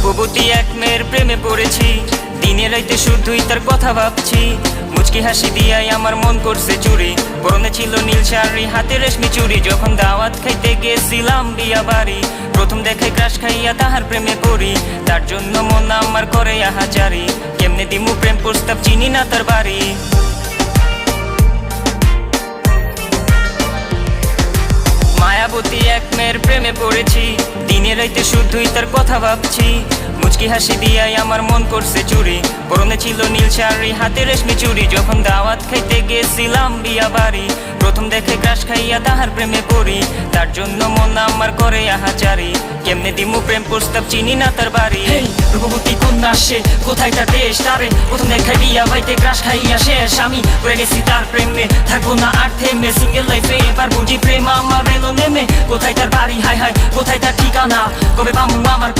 রূপবতী এক মেয়ের প্রেমে পড়েছি, দিনে রাইতে শুধুই তার কথা ভাবছি। মুচকি হাসি দিয়াই আমার মন করছে চুরি, পরনে ছিল নীল শাড়ি, হাতে রেশমি চুড়ি। যখন দাওয়াত খাইতে গেছিলাম বিয়া বাড়ি, প্রথম দেখে ক্রাশ খাইয়া তাহার প্রেমে পড়ি। তার জন্য মন আমার করে আহাজারি, কেমনে দিমু প্রেম প্রস্তাব, চিনি না তার বাড়ি। মায়াবতী এক মেয়ের প্রেমে পড়েছি, দিনে রাইতে শুধুই তার কথা ভাবছি। মুচকি হাসি দিয়াই আমার মন করছে চুরি, পরনে ছিল নীল শাড়ি, হাতে রেশমি চুড়ি। যখন দাওয়াত খাইতে গেছিলাম বিয়া বাড়ি, প্রথম দেখে ক্রাশ খাইয়া তাহার প্রেমে পড়ি। তার জন্য মন আমার করে আহাজারি, কেমনে দিমু প্রেম প্রস্তাব, চিনি না তার বাড়ি। রূপবতী কন্যা সে, কোথায় তার দেশ? তারে প্রথম দেখাই বিয়া বাইতে ক্রাশ খাইয়া শেষ। আমি পড়ে গেছি তার প্রেমে, থাকবো না আর থেমে। সিঙ্গেল লাইফে এবার বুঝি প্রেম আমার এলো নেমে। কোথায় তার বাড়ি, হায় হায় কোথায় তার ঠিকানা, কবে পামু আমার